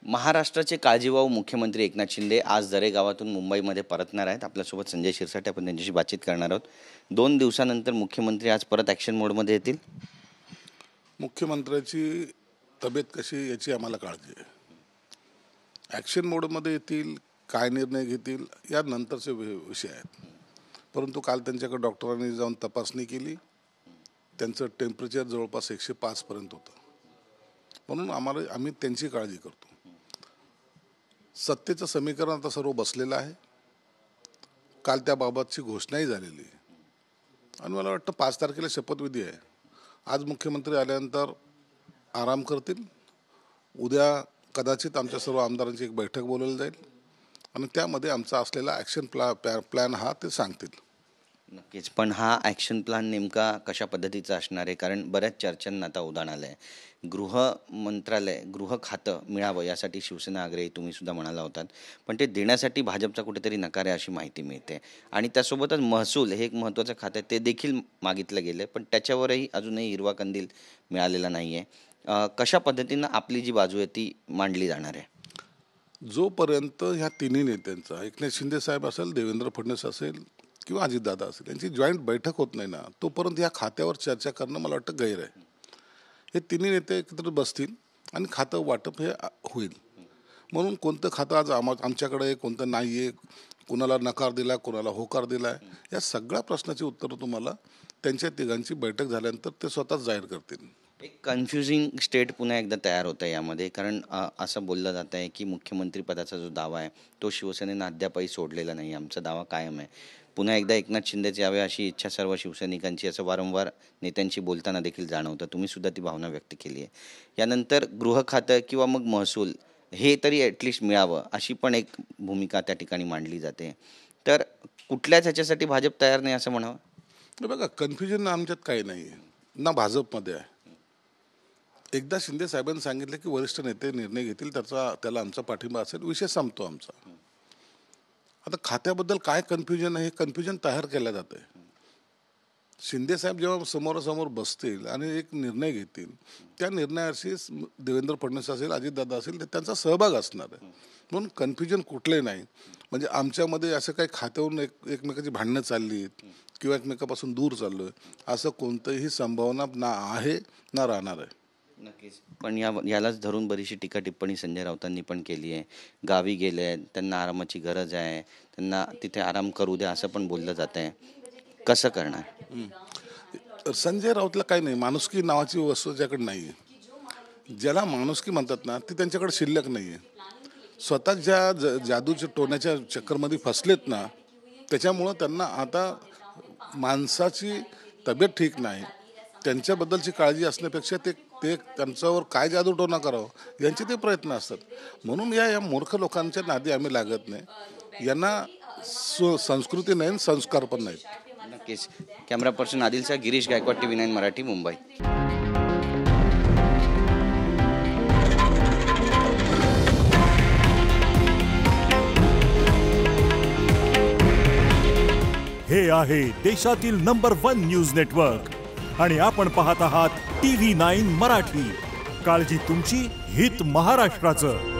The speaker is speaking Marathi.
महाराष्ट्राचे काळजीवाहू मुख्यमंत्री एकनाथ शिंदे आज दरेगावातून मुंबईमध्ये परतणार आहेत। आपल्यासोबत संजय शिरसाट आपण त्यांच्याशी बातचीत करणार आहोत। 2 दिवसानंतर मुख्यमंत्री आज परत ॲक्शन मोडमध्ये येतील। मुख्यमंत्र्याची तब्येत कशी याची आम्हाला काळजी आहे। ॲक्शन मोडमध्ये येतील, काय निर्णय घेतील या नंतरचे विषय आहेत। परंतु काल त्यांच्याकडे डॉक्टरांनी जाऊन तपासणी केली, त्यांचं टेम्परेचर जवळपास 105 पर्यंत होतं। म्हणून आम्ही त्यांची काळजी करतो। सत्तेचं समीकरण आता सर्व बसलेलं आहे। काल त्याबाबतची घोषणाही झालेली आहे आणि मला वाटतं 5 तारखेला शपथविधी आहे। आज मुख्यमंत्री आल्यानंतर आराम करतील। उद्या कदाचित आमच्या सर्व आमदारांची एक बैठक बोलवली जाईल आणि त्यामध्ये आमचा असलेला ॲक्शन प्लॅन हा ते सांगतील। नक्कीच, पण हा ॲक्शन प्लॅन नेमका कशा पद्धतीचा असणार आहे? कारण बऱ्याच चर्चांना आता उधाण आलं आहे। गृह मंत्रालय, गृह खातं मिळावं यासाठी शिवसेना आग्रही तुम्ही सुद्धा म्हणाला होतात, पण ते देण्यासाठी भाजपचा कुठेतरी नकार आहे अशी माहिती मिळते। आणि त्यासोबतच महसूल हे एक महत्त्वाचं खातं आहे, ते देखील मागितलं गेलं, पण त्याच्यावरही अजूनही हिरवा कंदील मिळालेला नाही आहे। कशा पद्धतीनं आपली जी बाजू आहे ती मांडली जाणार आहे? जोपर्यंत ह्या तिन्ही नेत्यांचा, एकनाथ शिंदे साहेब असेल, देवेंद्र फडणवीस असेल किंवा अजितदादा असेल, यांची जॉईंट बैठक होत नाही ना, तोपर्यंत या खात्यावर चर्चा करणं मला वाटतं गैर आहे। हे तिन्ही नेते एकत्र बसतील आणि खातं वाटप हे होईल। म्हणून कोणतं खातं आज आमच्याकडे आहे, कोणतं नाही आहे, कुणाला नकार दिला, कुणाला होकार दिला आहे, या सगळ्या प्रश्नाची उत्तरं तुम्हाला त्यांच्या तिघांची बैठक झाल्यानंतर ते स्वतःच जाहीर करतील। एक कन्फ्युजिंग स्टेट पुन्हा एकदा तयार होतं यामध्ये, कारण असं बोललं जात आहे की मुख्यमंत्री पदाचा जो दावा आहे तो शिवसेनेनं अद्यापही सोडलेला नाही, आमचा दावा कायम आहे। पुन्हा एकदा एकनाथ शिंदेच यावे अशी इच्छा सर्व शिवसैनिकांची, असं वारंवार नेत्यांशी बोलताना देखील जाणवतं। तुम्ही सुद्धा ती भावना व्यक्त केली आहे। यानंतर गृह खातं किंवा मग महसूल हे तरी ॲटलिस्ट मिळावं अशी पण एक भूमिका त्या ठिकाणी मांडली जाते। तर कुठल्याच ह्याच्यासाठी भाजप तयार नाही असं म्हणावं? बघा, कन्फ्युजन आमच्यात काही नाही आहे ना, भाजपमध्ये आहे। एकदा शिंदे साहेबांनी सांगितलं की वरिष्ठ नेते निर्णय घेतील, त्याला आमचा पाठिंबा असेल, विषय संपतो आमचा। आता खात्याबद्दल काय कन्फ्युजन आहे, हे कन्फ्युजन तयार केलं जातं आहे। शिंदे साहेब जेव्हा समोरासमोर बसतील आणि एक निर्णय घेतील, त्या निर्णयाशी देवेंद्र फडणवीस असेल, अजितदादा असेल, त्यांचा सहभाग असणार आहे। म्हणून कन्फ्युजन कुठलंही नाही। म्हणजे आमच्यामध्ये असं काही खात्यावरून एकमेकाची भांडणं चालली आहेत किंवा एकमेकापासून दूर चाललो आहे असं कोणतंही संभावना ना आहे ना राहणार आहे। नक्कीच, पण यालाच धरून बरीचशी टीका टिप्पणी संजय राऊतांनी पण केली आहे। गावी गेले आहेत, त्यांना आरामाची गरज आहे, त्यांना तिथे आराम करू द्या असं पण बोललं जात आहे। कसं करणार? संजय राऊतला काही नाही, माणुसकी नावाची वस्तू त्याच्याकडे नाही आहे। ज्याला माणुसकी म्हणतात ना, ती त्यांच्याकडे शिल्लक नाही आहे। स्वतः ज्या जादूच्या टोण्याच्या चक्करमध्ये फसलेत ना, त्याच्यामुळं त्यांना आता माणसाची तब्येत ठीक नाही, त्यांच्याबद्दलची काळजी असण्यापेक्षा ते त्यांच्यावर काय जादूटोणा करावं यांचे ते प्रयत्न असतात। म्हणून या मूर्ख लोकांच्या नादी आम्ही लागत नाही। यांना संस्कृती नाही, संस्कार पण नाहीत। नक्कीच। कॅमेरा पर्सन आदिलचा गिरीश गायकवाड, TV9 मराठी, मुंबई। हे आहे देशातील नंबर 1 न्यूज नेटवर्क आणि आपण पाहत आहात TV9 मराठी। काळजी तुमची, हित महाराष्ट्राचं।